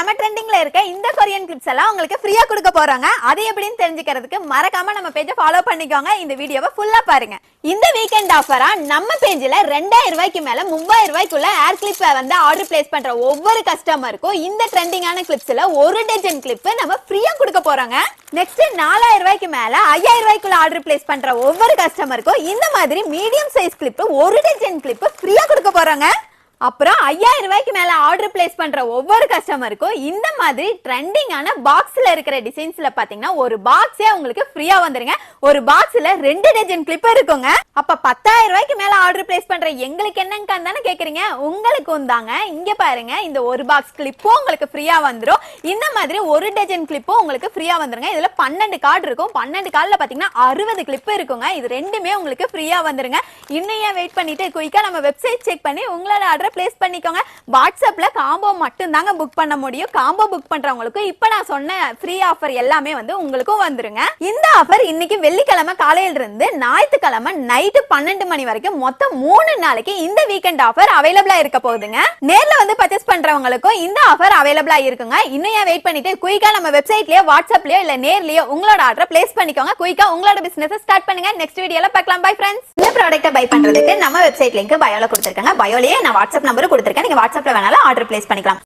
செம ட்ரெண்டிங்ல இருக்க இந்த கொரியன் கிளிப்ஸ் எல்லாம் உங்களுக்கு ஃப்ரீயா கொடுக்க போறாங்க. அது எப்படின்னு தெரிஞ்சுக்கிறதுக்கு மறக்காம நம்ம பேஜை ஃபாலோ பண்ணிக்கோங்க. இந்த வீடியோவை ஃபுல்லா பாருங்க. இந்த வீக்கெண்ட் ஆஃபரா நம்ம பேஜ்ல 2000 ரூபாய்க்கு மேல 3000 ரூபாய்க்குள்ள ஏர் கிளிப் வந்து ஆர்டர் பிளேஸ் பண்ற ஒவ்வொரு கஸ்டமருக்கும் இந்த ட்ரெண்டிங்கான கிளிப்ஸ்ல ஒரு டஜன் கிளிப் நம்ம ஃப்ரீயா கொடுக்க போறாங்க. நெக்ஸ்ட் 4000 ரூபாய்க்கு மேல 5000 ரூபாய்க்குள்ள ஆர்டர் பிளேஸ் பண்ற ஒவ்வொரு கஸ்டமருக்கும் இந்த மாதிரி மீடியம் சைஸ் கிளிப் ஒரு டஜன் கிளிப் ஃப்ரீயா கொடுக்க போறாங்க. அப்புறம் 5000 ரூபாய்க்கு மேல ஆர்டர் பிளேஸ் பண்ற ஒவ்வொரு கஸ்டமருக்கும் இந்த மாதிரி ட்ரெண்டிங்கான பாக்ஸ்ல இருக்கிற டிசைன்ஸ்ல பாத்தீங்கன்னா ஒரு பாக்ஸே உங்களுக்கு ஃப்ரீயா வந்துருங்க. ஒரு பாக்ஸ்ல 2 டஜன் கிளிப் இருக்குங்க. அப்ப 10000 ரூபாய்க்கு மேல ஆர்டர் பிளேஸ் பண்ற எங்களுக்கு என்னன்னு தானே கேக்குறீங்க? உங்களுக்கும் தாங்க. இங்க பாருங்க, இந்த ஒரு பாக்ஸ் கிளிப்பும் உங்களுக்கு ஃப்ரீயா வந்துரும். இந்த மாதிரி ஒரு டஜன் கிளிப்பும் உங்களுக்கு ஃப்ரீயா வந்துருங்க. இதுல 12 கார்டு இருக்கும். 12 கார்டுல பாத்தீங்கன்னா 60 கிளிப் இருக்குங்க. இது ரெண்டுமே உங்களுக்கு ஃப்ரீயா வந்துருங்க. இன்னும் ஏன் வெயிட் பண்ணிட்டு குயிக்கா நம்ம வெப்சைட் செக் பண்ணி உங்களோட ஆர்டர் பிளேஸ் பண்ணிக்கோங்க. வாட்ஸ்அப்ல காம்போ மட்டும் தாங்க புக் பண்ண முடியும். காம்போ புக் பண்றவங்களுக்கு இப்ப நான் சொன்ன ஃப்ரீ ஆஃபர் எல்லாமே வந்து உங்களுக்கும் வந்துருங்க. இந்த ஆஃபர் இன்னைக்கு வெள்ளிக்கிழமை காலையில இருந்து ஞாயிற்றுக்கிழமை நைட்டு 12 மணி வரைக்கும் மொத்தம் 3 நாளைக்கு இந்த வீக்கெண்ட் ஆஃபர் அவைலபிளா இருக்க போகுதுங்க. நேர்ல வந்து பர்ச்சேஸ் பண்றவங்களுக்கும் இந்த ஆஃபர் அவைலபிளா இருக்குங்க. இன்னும் ஏன் வெயிட் பண்ணிட்டு குயிக்கா நம்ம வெப்சைட்லயோ வாட்ஸ்அப்லயோ இல்ல நேர்லயோ உங்களோட ஆர்டர் பிளேஸ் பண்ணிக்கோங்க. குயிக்கா உங்களோட பிசினஸ் ஸ்டார்ட் பண்ணுங்க. நெக்ஸ்ட் வீடியோல பார்க்கலாம். Bye friends. இந்த ப்ராடக்ட்டை பை பண்றதுக்கு நம்ம வெப்சைட் லிங்க் பயோல கொடுத்திருக்காங்க. பயோலயே நான் வாட்ஸ்அப் நம்பர் கொடுத்திருக்கேன். நீங்க வாட்ஸ்அப்ல வேணாலும் ஆர்டர் பிளேஸ் பண்ணிக்கலாம்.